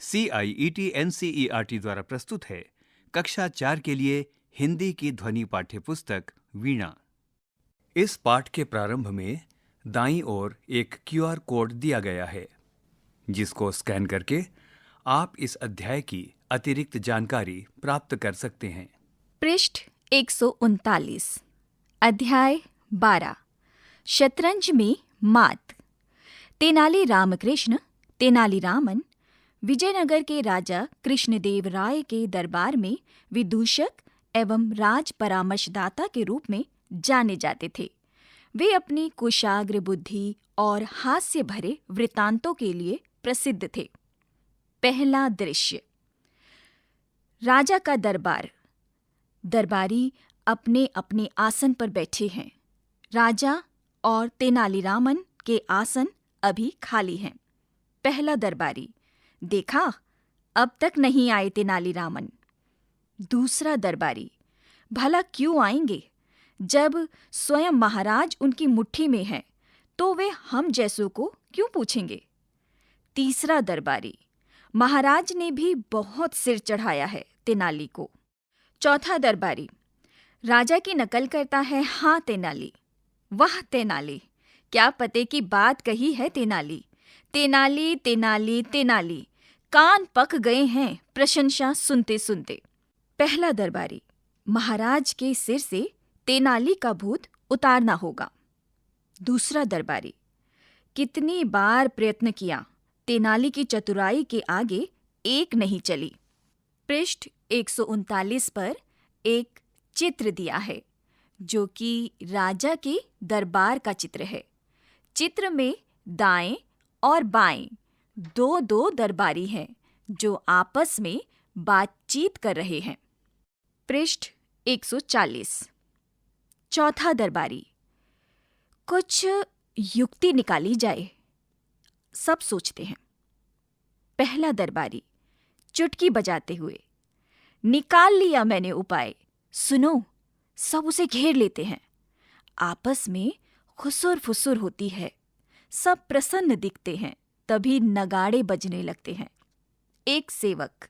CIET द्वारा प्रस्तुत है कक्षा 4 के लिए हिंदी की ध्वनि पाठ्य पुस्तक वीणा। इस पाठ के प्रारंभ में दाईं ओर एक QR कोड दिया गया है, जिसको स्कैन करके आप इस अध्याय की अतिरिक्त जानकारी प्राप्त कर सकते हैं। पृष्ठ 139, अध्याय 12, शतरंज में मात। तेनाली रामकृष्ण तेनालीरामन विजयनगर के राजा कृष्णदेव राय के दरबार में विदूषक एवं राज परामर्शदाता के रूप में जाने जाते थे। वे अपनी कुशाग्र बुद्धि और हास्य भरे वृत्तांतों के लिए प्रसिद्ध थे। पहला दृश्य। राजा का दरबार। दरबारी अपने अपने आसन पर बैठे हैं। राजा और तेनालीरामन के आसन अभी खाली हैं। पहला दरबारी, देखा, अब तक नहीं आए तेनालीरामन। दूसरा दरबारी, भला क्यों आएंगे? जब स्वयं महाराज उनकी मुट्ठी में हैं, तो वे हम जैसों को क्यों पूछेंगे? तीसरा दरबारी, महाराज ने भी बहुत सिर चढ़ाया है तेनाली को। चौथा दरबारी, राजा की नकल करता है। हाँ तेनाली, वाह तेनाली, क्या पते की बात कही है तेनाली। तेनाली तेनाली तेनाली, कान पक गए हैं प्रशंसा सुनते सुनते। पहला दरबारी, महाराज के सिर से तेनाली का भूत उतारना होगा। दूसरा दरबारी, कितनी बार प्रयत्न किया, तेनाली की चतुराई के आगे एक नहीं चली। पृष्ठ 139 पर एक चित्र दिया है, जो कि राजा के दरबार का चित्र है। चित्र में दाएं और बाएं दो दरबारी हैं, जो आपस में बातचीत कर रहे हैं। पृष्ठ 140। चौथा दरबारी, कुछ युक्ति निकाली जाए, सब सोचते हैं। पहला दरबारी चुटकी बजाते हुए, निकाल लिया मैंने उपाय, सुनो। सब उसे घेर लेते हैं। आपस में खुसुर फुसुर होती है। सब प्रसन्न दिखते हैं। तभी नगाड़े बजने लगते हैं। एक सेवक,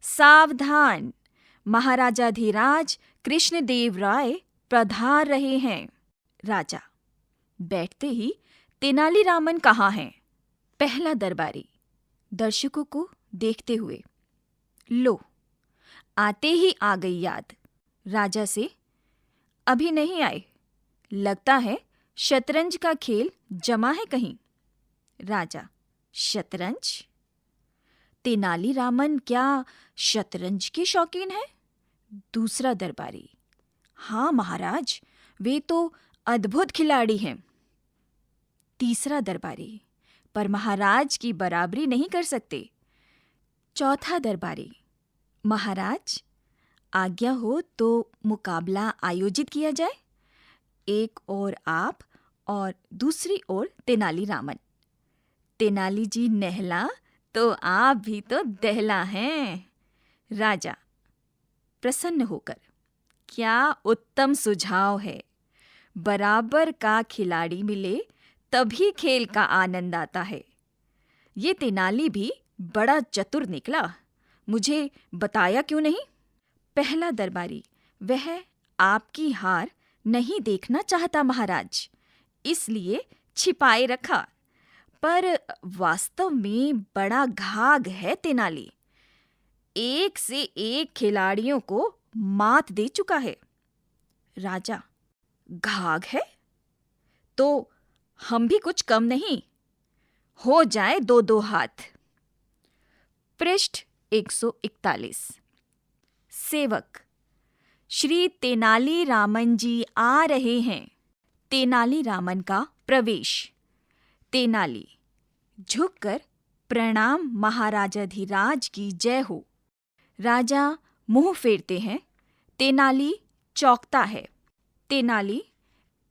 सावधान, महाराजाधिराज कृष्णदेव राय पधार रहे हैं। राजा, बैठते ही तेनालीरामन कहाँ हैं? पहला दरबारी दर्शकों को देखते हुए, लो, आते ही आ गई याद। राजा से, अभी नहीं आए, लगता है शतरंज का खेल जमा है कहीं। राजा, शतरंज? तेनालीरामन क्या शतरंज के शौकीन है? दूसरा दरबारी, हाँ महाराज, वे तो अद्भुत खिलाड़ी हैं। तीसरा दरबारी, पर महाराज की बराबरी नहीं कर सकते। चौथा दरबारी, महाराज, आज्ञा हो तो मुकाबला आयोजित किया जाए। एक ओर आप और दूसरी ओर तेनालीरामन। तेनाली जी नहला तो आप भी तो दहला हैं। राजा प्रसन्न होकर, क्या उत्तम सुझाव है। बराबर का खिलाड़ी मिले तभी खेल का आनंद आता है। ये तेनाली भी बड़ा चतुर निकला, मुझे बताया क्यों नहीं? पहला दरबारी, वह आपकी हार नहीं देखना चाहता महाराज, इसलिए छिपाए रखा। पर वास्तव में बड़ा घाघ है तेनाली, एक से एक खिलाड़ियों को मात दे चुका है। राजा, घाघ है तो हम भी कुछ कम नहीं, हो जाए दो दो हाथ। पृष्ठ 141। सेवक, श्री तेनालीरामन जी आ रहे हैं। तेनालीरामन का प्रवेश। तेनाली, झुककर प्रणाम महाराजाधिराज की जय हो। राजा मुंह फेरते हैं। तेनाली चौंकता है। तेनाली,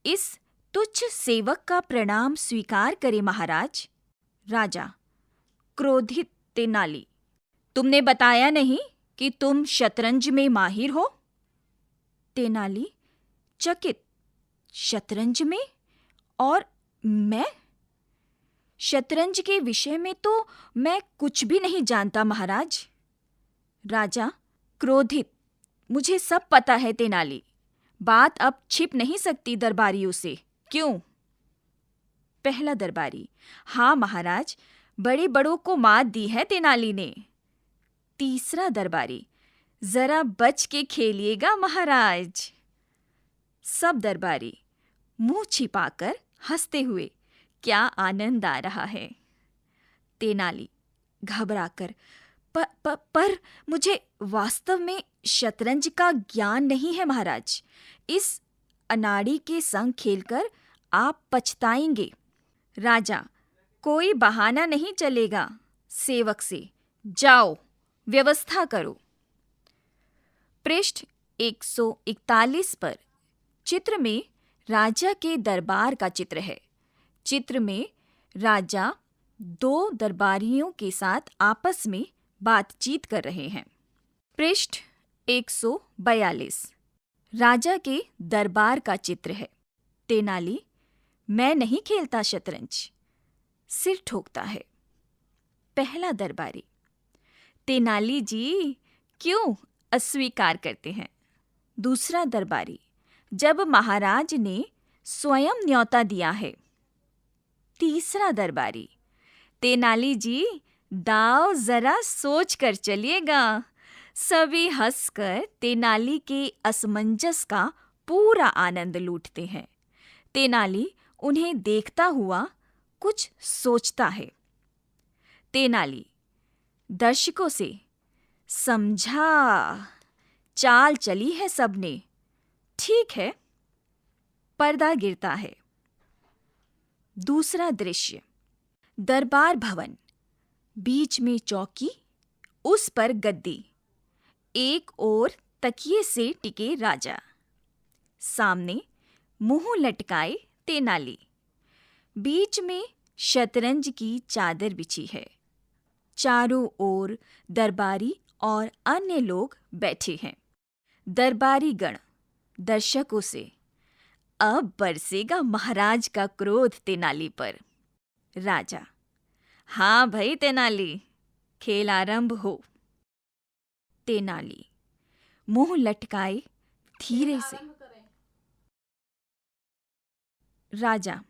इस तुच्छ सेवक का प्रणाम स्वीकार करे महाराज। राजा क्रोधित तेनाली, तुमने बताया नहीं कि तुम शतरंज में माहिर हो? तेनाली चकित, शतरंज में? और मैं? शतरंज के विषय में तो मैं कुछ भी नहीं जानता महाराज। राजा क्रोधित, मुझे सब पता है तेनाली, बात अब छिप नहीं सकती दरबारियों से, क्यों? पहला दरबारी, हाँ महाराज, बड़े बड़ों को मात दी है तेनाली ने। तीसरा दरबारी, जरा बच के खेलिएगा महाराज। सब दरबारी मुंह छिपाकर हंसते हुए, क्या आनंद आ रहा है। तेनाली घबराकर, पर मुझे वास्तव में शतरंज का ज्ञान नहीं है महाराज। इस अनाड़ी के संग खेलकर आप पछताएंगे। राजा, कोई बहाना नहीं चलेगा, सेवक से जाओ व्यवस्था करो। पृष्ठ 141 पर चित्र में राजा के दरबार का चित्र है। चित्र में राजा दो दरबारियों के साथ आपस में बातचीत कर रहे हैं। पृष्ठ 142 राजा के दरबार का चित्र है। तेनाली, मैं नहीं खेलता शतरंज, सिर ठोकता है। पहला दरबारी, तेनाली जी क्यों अस्वीकार करते हैं? दूसरा दरबारी, जब महाराज ने स्वयं न्योता दिया है। तीसरा दरबारी, तेनाली जी दाव जरा सोच कर चलिएगा। सभी हंसकर तेनाली के असमंजस का पूरा आनंद लूटते हैं। तेनाली उन्हें देखता हुआ कुछ सोचता है। तेनाली दर्शकों से, समझा, चाल चली है सबने, ठीक है। पर्दा गिरता है। दूसरा दृश्य, दरबार भवन, बीच में चौकी, उस पर गद्दी, एक ओर तकिए से टिके राजा, सामने मुंह लटकाए तेनाली, बीच में शतरंज की चादर बिछी है। चारों ओर दरबारी और अन्य लोग बैठे हैं। दरबारी गण दर्शकों से, अब बरसेगा महाराज का क्रोध तेनाली पर। राजा, हाँ भाई तेनाली, खेल आरंभ हो। तेनाली मुंह लटकाए धीरे से। राजा,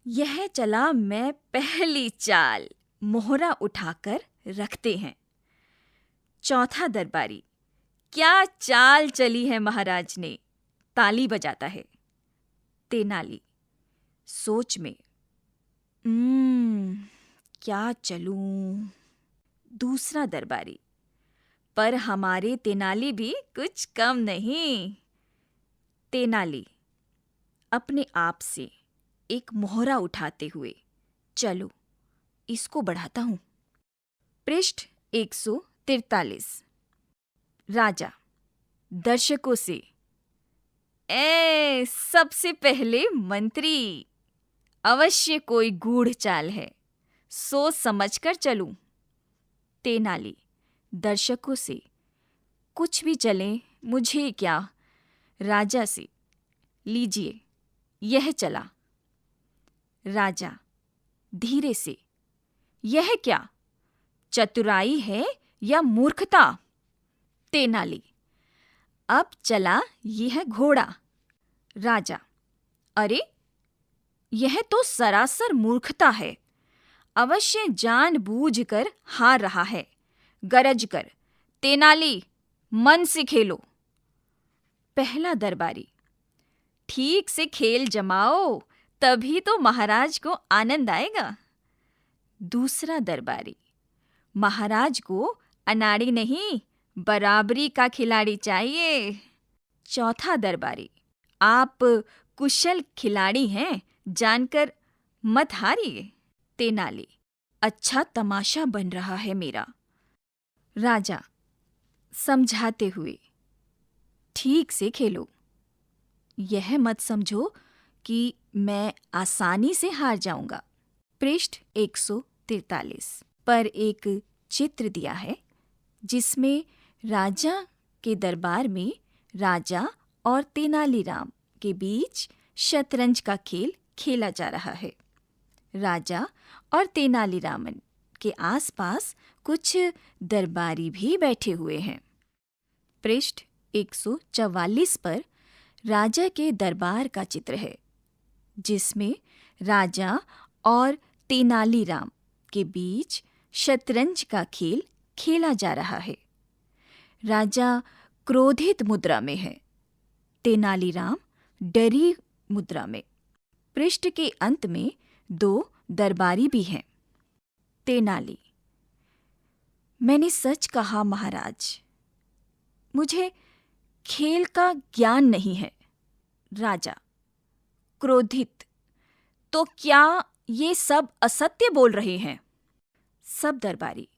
यह चला मैं पहली चाल, मोहरा उठाकर रखते हैं। चौथा दरबारी, क्या चाल चली है महाराज ने, ताली बजाता है। तेनाली सोच में, क्या चलूं? दूसरा दरबारी, पर हमारे तेनाली भी कुछ कम नहीं। तेनाली अपने आप से एक मोहरा उठाते हुए, चलो इसको बढ़ाता हूं। पृष्ठ 143 राजा दर्शकों से, सबसे पहले मंत्री, अवश्य कोई गूढ़ चाल है, सोच समझ कर चलूं। तेनाली दर्शकों से, कुछ भी चले मुझे क्या। राजा से, लीजिए यह चला। राजा धीरे से, यह क्या, चतुराई है या मूर्खता? तेनाली, अब चला यह घोड़ा। राजा, अरे यह तो सरासर मूर्खता है, अवश्य जानबूझकर हार रहा है। गरज कर, तेनाली मन से खेलो। पहला दरबारी, ठीक से खेल जमाओ, तभी तो महाराज को आनंद आएगा। दूसरा दरबारी, महाराज को अनाड़ी नहीं, बराबरी का खिलाड़ी चाहिए। चौथा दरबारी, आप कुशल खिलाड़ी हैं, जानकर मत हारिए। तेनाली, अच्छा तमाशा बन रहा है मेरा। राजा समझाते हुए, ठीक से खेलो, यह मत समझो कि मैं आसानी से हार जाऊंगा। पृष्ठ 143 पर एक चित्र दिया है जिसमें राजा के दरबार में राजा और तेनालीराम के बीच शतरंज का खेल खेला जा रहा है। राजा और तेनालीरामन के आसपास कुछ दरबारी भी बैठे हुए हैं। पृष्ठ 144 पर राजा के दरबार का चित्र है, जिसमें राजा और तेनालीराम के बीच शतरंज का खेल खेला जा रहा है। राजा क्रोधित मुद्रा में है, तेनालीराम डरी मुद्रा में। पृष्ठ के अंत में 2 दरबारी भी हैं। तेनाली: मैंने सच कहा महाराज, मुझे खेल का ज्ञान नहीं है। राजा क्रोधित: तो क्या ये सब असत्य बोल रहे हैं? सब दरबारी: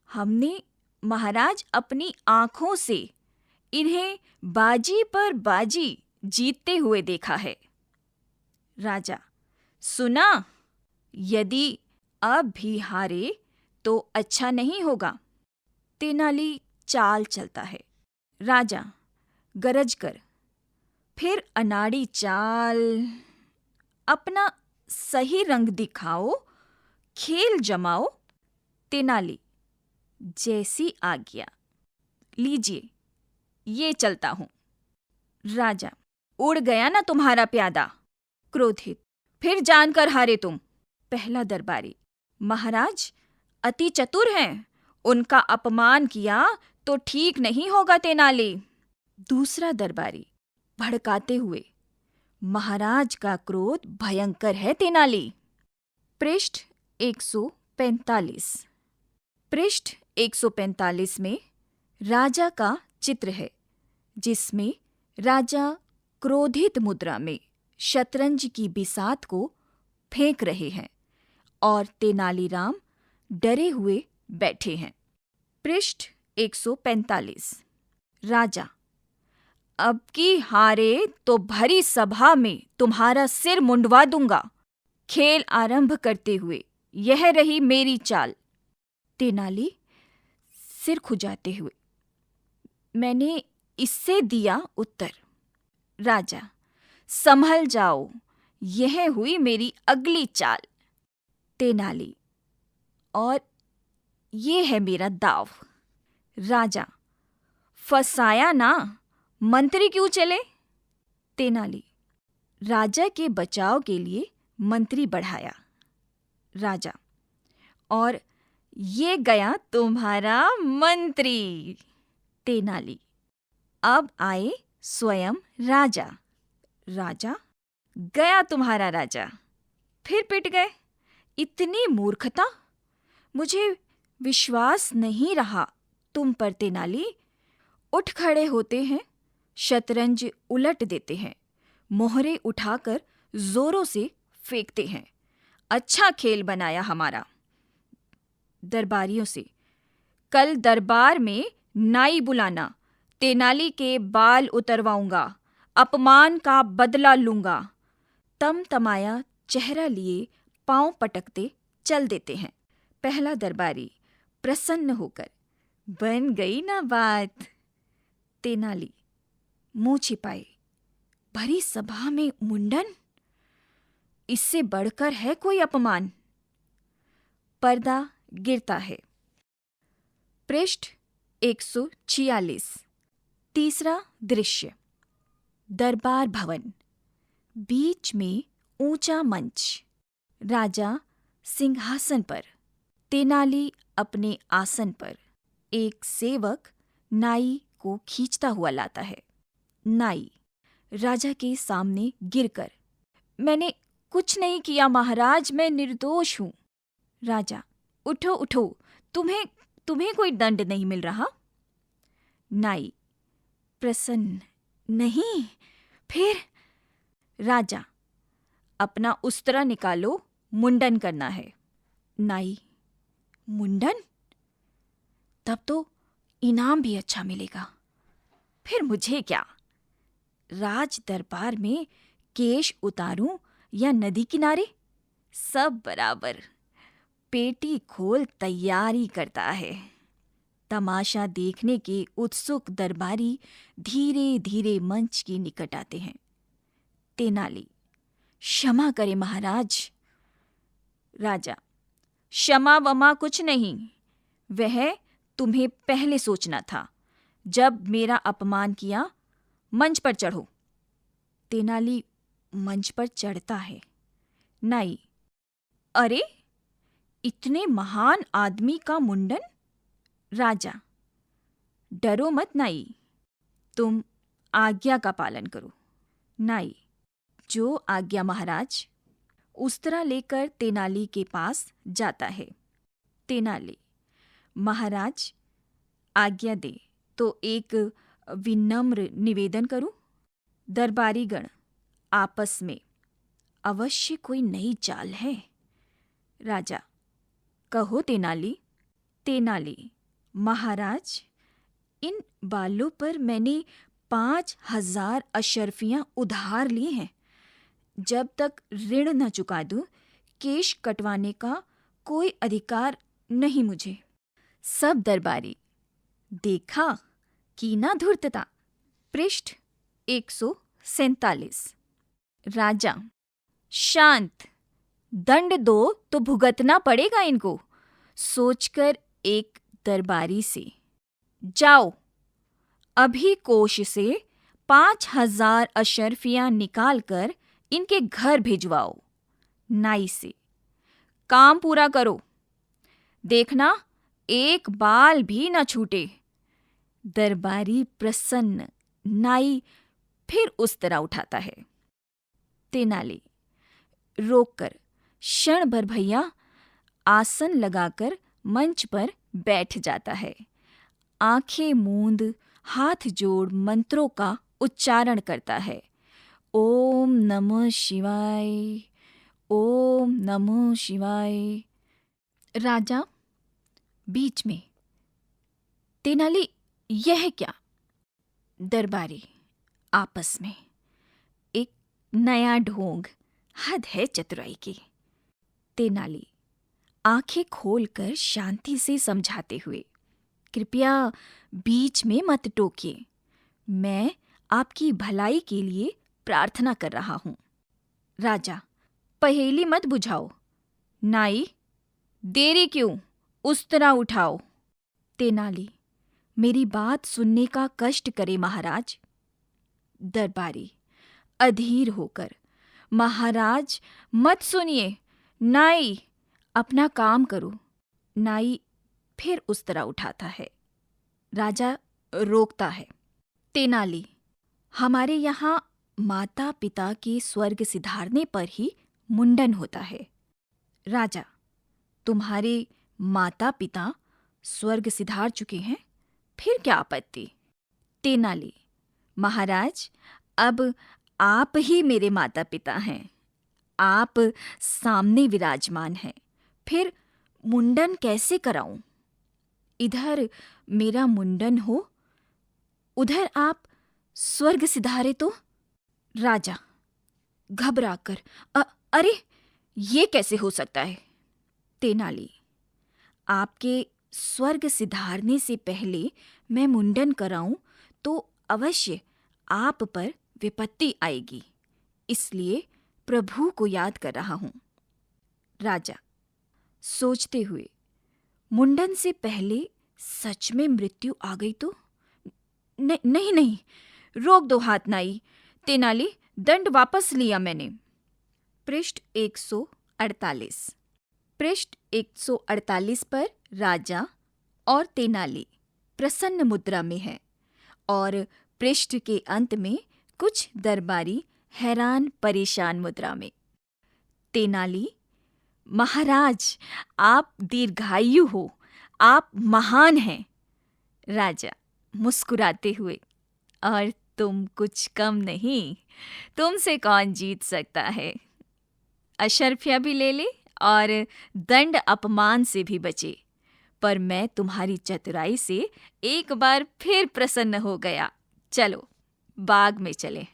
हमने महाराज अपनी आंखों से इन्हें बाजी पर बाजी जीतते हुए देखा है। राजा: सुना, यदि अब भी हारे तो अच्छा नहीं होगा। तेनाली चाल चलता है। राजा गरज कर: फिर अनाड़ी चाल, अपना सही रंग दिखाओ, खेल जमाओ। तेनाली: जैसी आज्ञा, लीजिए, ये चलता हूं। राजा: उड़ गया ना तुम्हारा प्यादा। क्रोधित: फिर जानकर हारे तुम। पहला दरबारी: महाराज अति चतुर हैं, उनका अपमान किया तो ठीक नहीं होगा तेनाली। दूसरा दरबारी भड़काते हुए: महाराज का क्रोध भयंकर है तेनाली। पृष्ठ 145। पृष्ठ 145 में राजा का चित्र है, जिसमें राजा क्रोधित मुद्रा में शतरंज की बिसात को फेंक रहे हैं और तेनालीराम डरे हुए बैठे हैं। पृष्ठ 145। राजा: अब की हारे तो भरी सभा में तुम्हारा सिर मुंडवा दूंगा। खेल आरंभ करते हुए यह रही मेरी चाल। तेनाली सिर खुजाते हुए: मैंने इससे दिया उत्तर। राजा: संभल जाओ, यह हुई मेरी अगली चाल। तेनाली: और ये है मेरा दाव। राजा: फसाया ना, मंत्री क्यों चले? तेनाली: राजा के बचाव के लिए मंत्री बढ़ाया। राजा: और ये गया तुम्हारा मंत्री। तेनाली: अब आए स्वयं राजा। राजा: गया तुम्हारा राजा, फिर पिट गए। इतनी मूर्खता, मुझे विश्वास नहीं रहा तुम पर तेनाली। उठ खड़े होते हैं, शतरंज उलट देते हैं, मोहरे उठाकर जोरों से फेंकते हैं। अच्छा खेल बनाया हमारा। दरबारियों से: कल दरबार में नाई बुलाना, तेनाली के बाल उतरवाऊंगा, अपमान का बदला लूंगा। तमतमाया चेहरा लिए पांव पटकते चल देते हैं। पहला दरबारी प्रसन्न होकर: बन गई ना बात। तेनाली मुंह छिपाए: भरी सभा में मुंडन, इससे बढ़कर है कोई अपमान। पर्दा गिरता है। पृष्ठ 146। तीसरा दृश्य: दरबार भवन, बीच में ऊंचा मंच, राजा सिंहासन पर, तेनाली अपने आसन पर। एक सेवक नाई को खींचता हुआ लाता है। नाई राजा के सामने गिरकर: मैंने कुछ नहीं किया महाराज, मैं निर्दोष हूं। राजा: उठो उठो, तुम्हें कोई दंड नहीं मिल रहा। नाई प्रसन्न: नहीं, फिर? राजा: अपना उस्तरा निकालो, मुंडन करना है। नाई: मुंडन? तब तो इनाम भी अच्छा मिलेगा। फिर मुझे क्या, राज दरबार में केश उतारूं या नदी किनारे, सब बराबर। पेटी खोल तैयारी करता है। तमाशा देखने के उत्सुक दरबारी धीरे धीरे मंच के निकट आते हैं। तेनाली: क्षमा करें महाराज, राजा, क्षमा वमा कुछ नहीं, वह तुम्हें पहले सोचना था। जब मेरा अपमान किया, मंच पर चढ़ो। तेनाली मंच पर चढ़ता है। नाई, अरे इतने महान आदमी का मुंडन। राजा, डरो मत नाई, तुम आज्ञा का पालन करो। नाई, जो आज्ञा महाराज। उस्तरा लेकर तेनाली के पास जाता है। तेनाली, महाराज आज्ञा दे तो एक विनम्र निवेदन करूं। दरबारीगण आपस में, अवश्य कोई नई चाल है। राजा, कहो तेनाली। तेनाली, महाराज इन बालों पर मैंने 5,000 अशर्फियां उधार ली हैं। जब तक ऋण न चुका दूं, केश कटवाने का कोई अधिकार नहीं मुझे। सब दरबारी, देखा कीना धूर्तता। पृष्ठ 147। राजा, शांत, दंड दो तो भुगतना पड़ेगा इनको। सोचकर एक दरबारी से, जाओ अभी कोष से 5,000 अशर्फियां निकालकर इनके घर भिजवाओ। नाई से, काम पूरा करो, देखना एक बाल भी न छूटे। दरबारी प्रसन्न। नाई फिर उस तरह उठाता है। तेनाली रोककर, क्षण भर भैया, आसन लगाकर मंच पर बैठ जाता है। आंखें मूंद हाथ जोड़ मंत्रों का उच्चारण करता है। ओम नमः शिवाय, ओम नमः शिवाय। राजा बीच में, तेनाली यह क्या? दरबारी आपस में, एक नया ढोंग, हद है चतुराई की। तेनाली आंखें खोलकर शांति से समझाते हुए, कृपया बीच में मत टोकिए, मैं आपकी भलाई के लिए प्रार्थना कर रहा हूं। राजा, पहेली मत बुझाओ। नाई, देरी क्यों, उस तरह उठाओ। तेनाली, मेरी बात सुनने का कष्ट करे महाराज। दरबारी अधीर होकर, महाराज मत सुनिए, नाई अपना काम करो। नाई फिर उस तरह उठाता है। राजा रोकता है। तेनाली, हमारे यहाँ माता पिता के स्वर्ग सिधारने पर ही मुंडन होता है। राजा, तुम्हारे माता पिता स्वर्ग सिधार चुके हैं, फिर क्या आपत्ति। तेनाली, महाराज अब आप ही मेरे माता पिता हैं, आप सामने विराजमान हैं, फिर मुंडन कैसे कराऊं? इधर मेरा मुंडन हो, उधर आप स्वर्ग सिधारे तो। राजा घबराकर, अरे ये कैसे हो सकता है? तेनाली, आपके स्वर्ग सिधारने से पहले मैं मुंडन कराऊं तो अवश्य आप पर विपत्ति आएगी, इसलिए प्रभु को याद कर रहा हूं। राजा सोचते हुए, मुंडन से पहले सच में मृत्यु आ गई तो? नहीं, रोक दो हाथ नाई। तेनाली, दंड वापस लिया मैंने। पृष्ठ 148। पृष्ठ 148 पर राजा और तेनाली प्रसन्न मुद्रा में है और पृष्ठ के अंत में कुछ दरबारी हैरान परेशान मुद्रा में। तेनाली, महाराज आप दीर्घायु हो, आप महान हैं। राजा मुस्कुराते हुए, और तुम कुछ कम नहीं, तुमसे कौन जीत सकता है। अशर्फिया भी ले ले और दंड अपमान से भी बचे, पर मैं तुम्हारी चतुराई से एक बार फिर प्रसन्न हो गया। चलो बाग में चले।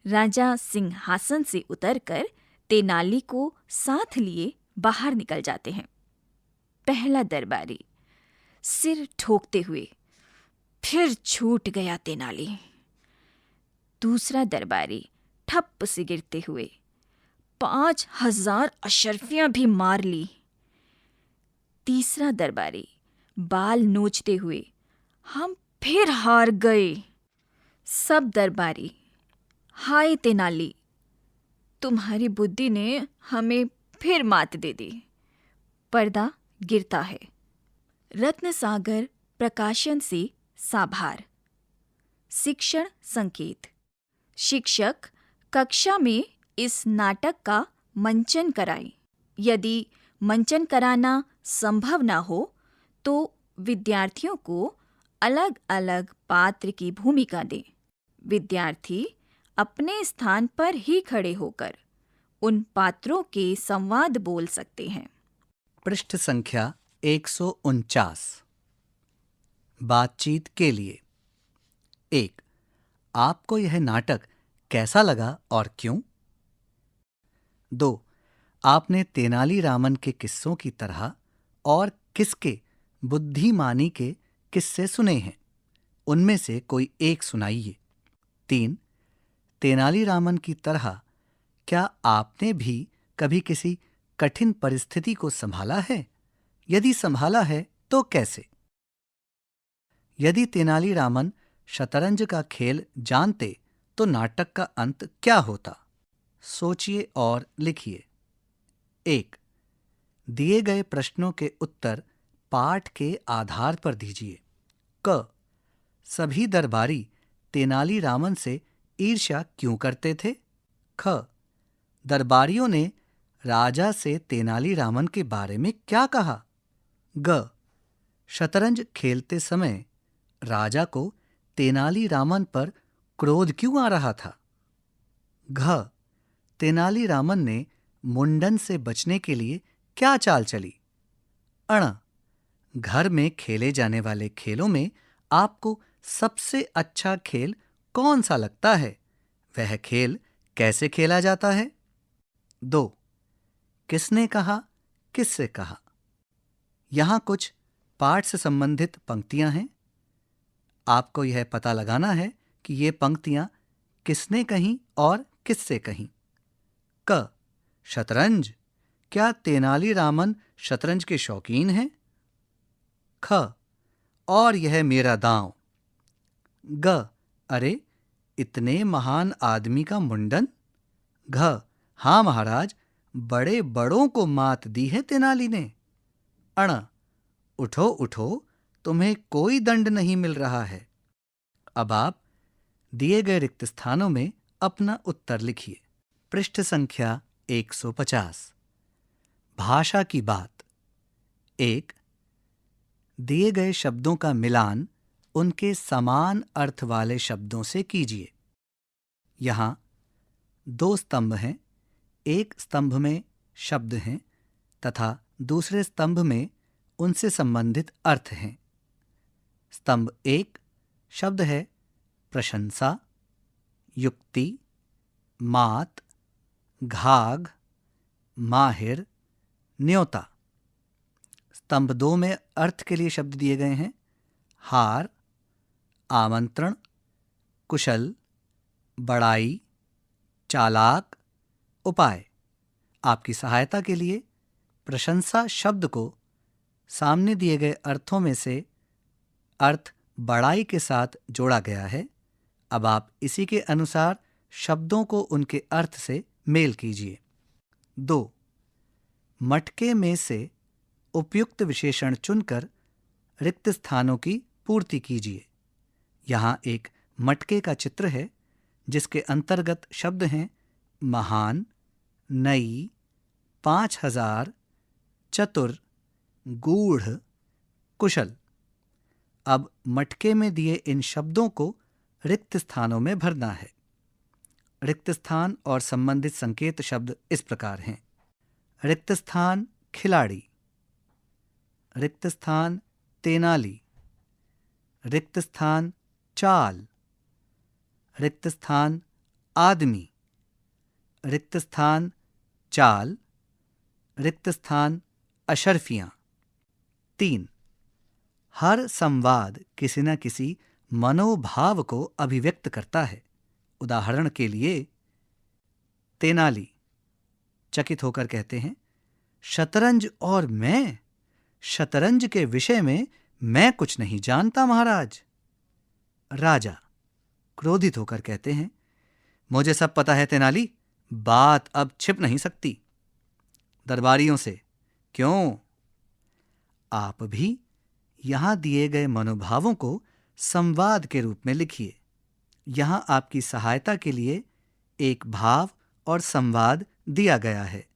राजा सिंहासन से उतरकर तेनाली को साथ लिए बाहर निकल जाते हैं। पहला दरबारी सिर ठोकते हुए, फिर छूट गया तेनाली। दूसरा दरबारी ठप से गिरते हुए, 5,000 अशर्फियां भी मार ली। तीसरा दरबारी बाल नोचते हुए, हम फिर हार गए। सब दरबारी, हाय तेनाली, तुम्हारी बुद्धि ने हमें फिर मात दे दी। पर्दा गिरता है। रत्न सागर प्रकाशन से साभार। शिक्षण संकेत। शिक्षक कक्षा में इस नाटक का मंचन कराएं। यदि मंचन कराना संभव न हो तो विद्यार्थियों को अलग अलग पात्र की भूमिका दें। विद्यार्थी अपने स्थान पर ही खड़े होकर उन पात्रों के संवाद बोल सकते हैं। पृष्ठ संख्या 149। बातचीत के लिए। 1. आपको यह नाटक कैसा लगा और क्यों? 2. आपने तेनालीरामन के किस्सों की तरह और किसके बुद्धिमानी के किस्से सुने हैं? उनमें से कोई एक सुनाइए। 3. तेनालीरामन की तरह क्या आपने भी कभी किसी कठिन परिस्थिति को संभाला है? यदि संभाला है तो कैसे? यदि तेनालीरामन शतरंज का खेल जानते तो नाटक का अंत क्या होता? सोचिए और लिखिए। 1. दिए गए प्रश्नों के उत्तर पाठ के आधार पर दीजिए। क. सभी दरबारी तेनालीरामन से ईर्ष्या क्यों करते थे? ख. दरबारियों ने राजा से तेनालीरामन के बारे में क्या कहा? ग. शतरंज खेलते समय राजा को तेनालीरामन पर क्रोध क्यों आ रहा था? घ. तेनालीरामन ने मुंडन से बचने के लिए क्या चाल चली? अण. घर में खेले जाने वाले खेलों में आपको सबसे अच्छा खेल कौन सा लगता है? वह खेल कैसे खेला जाता है? 2. किसने कहा, किससे कहा? यहां कुछ पाठ से संबंधित पंक्तियां हैं। आपको यह पता लगाना है कि ये पंक्तियां किसने कहीं और किससे कहीं। क. शतरंज, क्या तेनालीरामन शतरंज के शौकीन हैं? ख. और यह मेरा दांव। ग. अरे, इतने महान आदमी का मुंडन? घ. हाँ महाराज, बड़े बड़ों को मात दी है तेनाली ने। अण. उठो उठो, तुम्हें कोई दंड नहीं मिल रहा है। अब आप दिए गए रिक्त स्थानों में अपना उत्तर लिखिए। पृष्ठ संख्या 150। भाषा की बात। 1. दिए गए शब्दों का मिलान उनके समान अर्थ वाले शब्दों से कीजिए। यहां 2 स्तंभ हैं। एक स्तंभ में शब्द हैं तथा दूसरे स्तंभ में उनसे संबंधित अर्थ हैं। स्तंभ 1 शब्द है प्रशंसा, युक्ति, मात, घाघ, माहिर, न्योता। स्तंभ 2 में अर्थ के लिए शब्द दिए गए हैं हार, आमंत्रण, कुशल, बड़ाई, चालाक, उपाय। आपकी सहायता के लिए प्रशंसा शब्द को सामने दिए गए अर्थों में से अर्थ बड़ाई के साथ जोड़ा गया है। अब आप इसी के अनुसार शब्दों को उनके अर्थ से मेल कीजिए। 2. मटके में से उपयुक्त विशेषण चुनकर रिक्त स्थानों की पूर्ति कीजिए। यहां एक मटके का चित्र है जिसके अंतर्गत शब्द हैं महान, नई, 5,000, चतुर, गूढ़, कुशल। अब मटके में दिए इन शब्दों को रिक्त स्थानों में भरना है। रिक्त स्थान और संबंधित संकेत शब्द इस प्रकार हैं। रिक्त स्थान खिलाड़ी, रिक्त स्थान तेनाली, रिक्त स्थान चाल, रिक्त स्थान आदमी, रिक्त स्थान चाल, रिक्त स्थान अशर्फियां। 3. हर संवाद किसी न किसी मनोभाव को अभिव्यक्त करता है। उदाहरण के लिए तेनाली, चकित होकर कहते हैं, शतरंज और मैं? शतरंज के विषय में मैं कुछ नहीं जानता महाराज। राजा क्रोधित होकर कहते हैं, मुझे सब पता है तेनाली, बात अब छिप नहीं सकती। दरबारियों से, क्यों? आप भी यहां दिए गए मनोभावों को संवाद के रूप में लिखिए। यहां आपकी सहायता के लिए एक भाव और संवाद दिया गया है।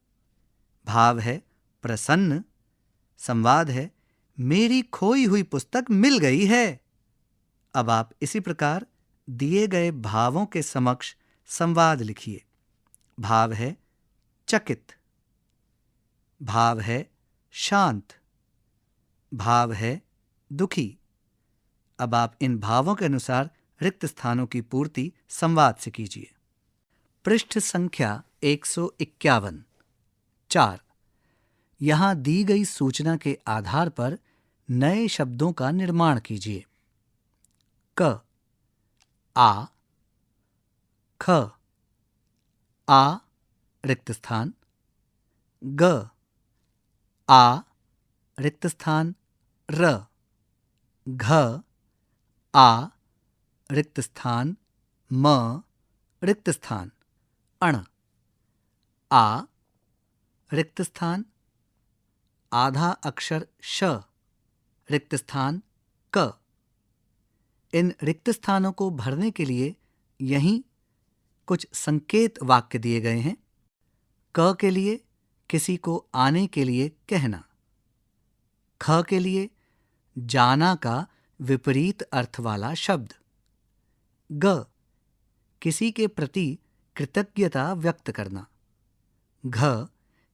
भाव है प्रसन्न, संवाद है मेरी खोई हुई पुस्तक मिल गई है। अब आप इसी प्रकार दिए गए भावों के समक्ष संवाद लिखिए। भाव है चकित, भाव है शांत, भाव है दुखी। अब आप इन भावों के अनुसार रिक्त स्थानों की पूर्ति संवाद से कीजिए। पृष्ठ संख्या 151। 4. यहां दी गई सूचना के आधार पर नए शब्दों का निर्माण कीजिए। क, आ, ख, आ रिक्त स्थान, ग, आ रिक्त स्थान, र, घ, आ रिक्त स्थान, म रिक्त स्थान, अण, आ रिक्त स्थान, आधा अक्षर श रिक्त स्थान, क। इन रिक्त स्थानों को भरने के लिए यहीं कुछ संकेत वाक्य दिए गए हैं। क के लिए किसी को आने के लिए कहना, ख के लिए जाना का विपरीत अर्थ वाला शब्द, ग किसी के प्रति कृतज्ञता व्यक्त करना, घ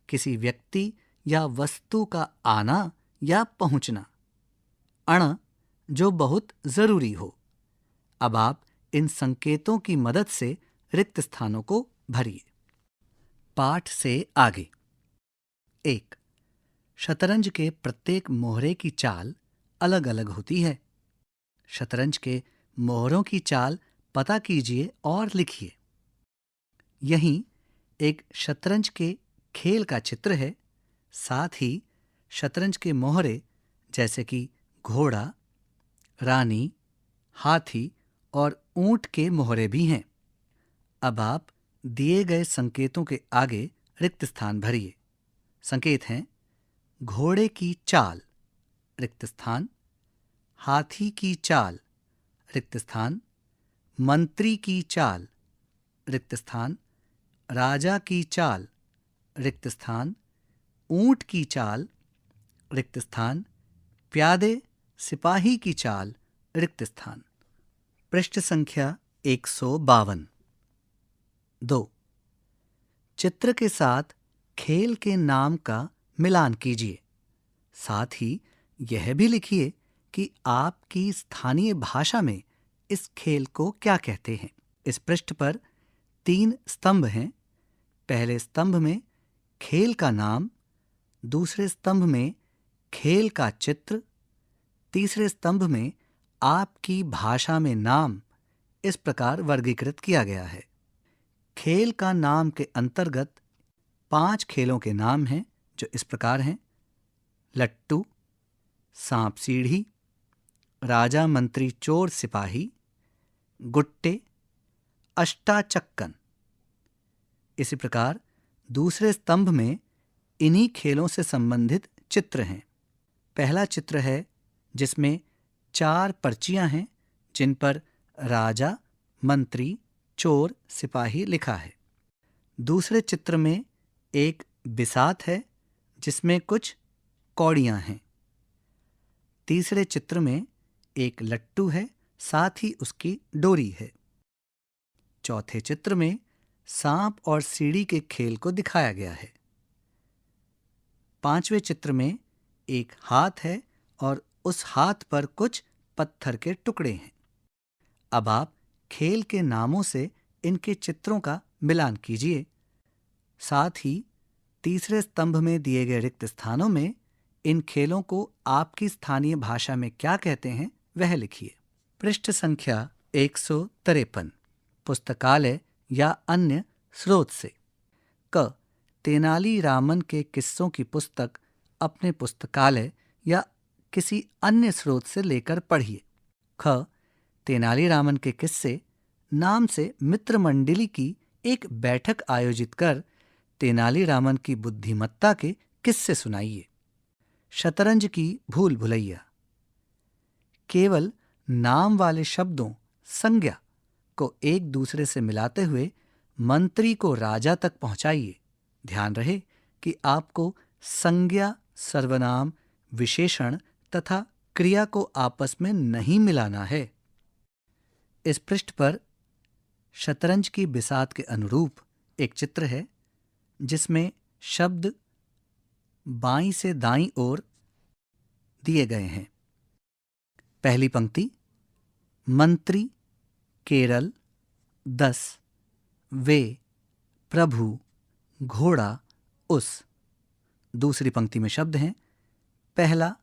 किसी व्यक्ति या वस्तु का आना या पहुंचना, अण जो बहुत जरूरी हो। अब आप इन संकेतों की मदद से रिक्त स्थानों को भरिए। पाठ से आगे। 1. शतरंज के प्रत्येक मोहरे की चाल अलग अलग होती है। शतरंज के मोहरों की चाल पता कीजिए और लिखिए। यहीं एक शतरंज के खेल का चित्र है। साथ ही शतरंज के मोहरे जैसे कि घोड़ा, रानी, हाथी और ऊंट के मोहरे भी हैं। अब आप दिए गए संकेतों के आगे रिक्त स्थान भरिए। संकेत हैं घोड़े की चाल रिक्त स्थान, हाथी की चाल रिक्त स्थान, मंत्री की चाल रिक्त स्थान, राजा की चाल रिक्त स्थान, ऊंट की चाल रिक्त स्थान, प्यादे सिपाही की चाल रिक्त स्थान। पृष्ठ संख्या 152। 2. चित्र के साथ खेल के नाम का मिलान कीजिए। साथ ही यह भी लिखिए कि आपकी स्थानीय भाषा में इस खेल को क्या कहते हैं। इस पृष्ठ पर 3 स्तंभ हैं। पहले स्तंभ में खेल का नाम, दूसरे स्तंभ में खेल का चित्र, तीसरे स्तंभ में आपकी भाषा में नाम इस प्रकार वर्गीकृत किया गया है। खेल का नाम के अंतर्गत 5 खेलों के नाम हैं जो इस प्रकार हैं: लट्टू, सांप सीढ़ी, राजा मंत्री चोर सिपाही, गुट्टे, अष्टाचक्कन। इसी प्रकार दूसरे स्तंभ में इन्हीं खेलों से संबंधित चित्र हैं। पहला चित्र है जिसमें 4 पर्चियां हैं जिन पर राजा, मंत्री, चोर, सिपाही लिखा है। दूसरे चित्र में एक बिसात है जिसमें कुछ कौड़ियां हैं। तीसरे चित्र में एक लट्टू है, साथ ही उसकी डोरी है। चौथे चित्र में सांप और सीढ़ी के खेल को दिखाया गया है। 5वें चित्र में एक हाथ है और उस हाथ पर कुछ पत्थर के टुकड़े हैं। अब आप खेल के नामों से इनके चित्रों का मिलान कीजिए। साथ ही तीसरे स्तंभ में दिए गए रिक्त स्थानों में इन खेलों को आपकी स्थानीय भाषा में क्या कहते हैं वह लिखिए। पृष्ठ संख्या 153। पुस्तकालय या अन्य स्रोत से। क. तेनाली रामन के किस्सों की पुस्तक अपने पुस्तकालय या किसी अन्य स्रोत से लेकर पढ़िए। ख. तेनाली रामन के किस्से नाम से मित्र मंडली की एक बैठक आयोजित कर तेनाली रामन की बुद्धिमत्ता के किस्से सुनाइए। शतरंज की भूल भुलैया। केवल नाम वाले शब्दों संज्ञा को एक दूसरे से मिलाते हुए मंत्री को राजा तक पहुंचाइए। ध्यान रहे कि आपको संज्ञा, सर्वनाम, विशेषण तथा क्रिया को आपस में नहीं मिलाना है। इस पृष्ठ पर शतरंज की बिसात के अनुरूप एक चित्र है जिसमें शब्द बाईं से दाईं ओर दिए गए हैं। पहली पंक्ति मंत्री, केरल, 10, वे, प्रभु, घोड़ा, उस। दूसरी पंक्ति में शब्द हैं पहला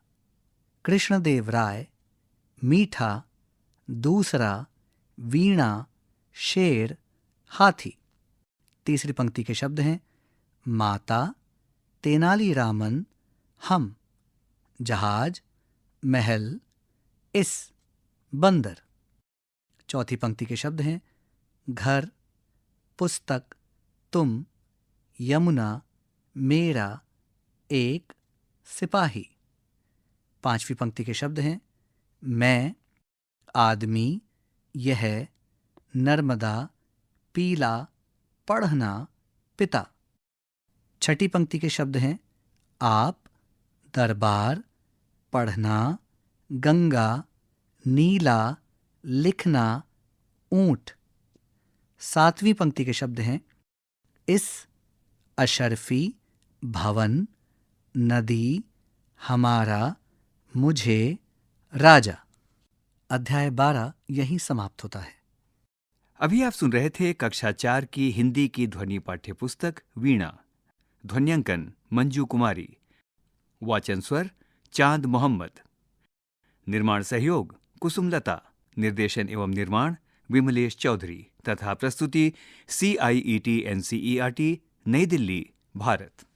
कृष्णदेव राय, मीठा, दूसरा वीणा, शेर, हाथी। तीसरी पंक्ति के शब्द हैं माता, तेनाली रामन, हम, जहाज, महल, इस, बंदर। चौथी पंक्ति के शब्द हैं घर, पुस्तक, तुम, यमुना, मेरा, एक, सिपाही। पांचवी पंक्ति के शब्द हैं मैं, आदमी, यह, नर्मदा, पीला, पढ़ना, पिता। छठी पंक्ति के शब्द हैं आप, दरबार, पढ़ना, गंगा, नीला, लिखना, ऊंट। सातवीं पंक्ति के शब्द हैं इस, अशरफी, भवन, नदी, हमारा, मुझे, राजा। अध्याय 12 यहीं समाप्त होता है। अभी आप सुन रहे थे कक्षा 4 की हिंदी की ध्वनि पाठ्य पुस्तक वीणा। ध्वन्यांकन मंजू कुमारी। वाचन स्वर चांद मोहम्मद। निर्माण सहयोग कुसुमलता। निर्देशन एवं निर्माण विमलेश चौधरी तथा प्रस्तुति CIET NCERT नई दिल्ली, भारत।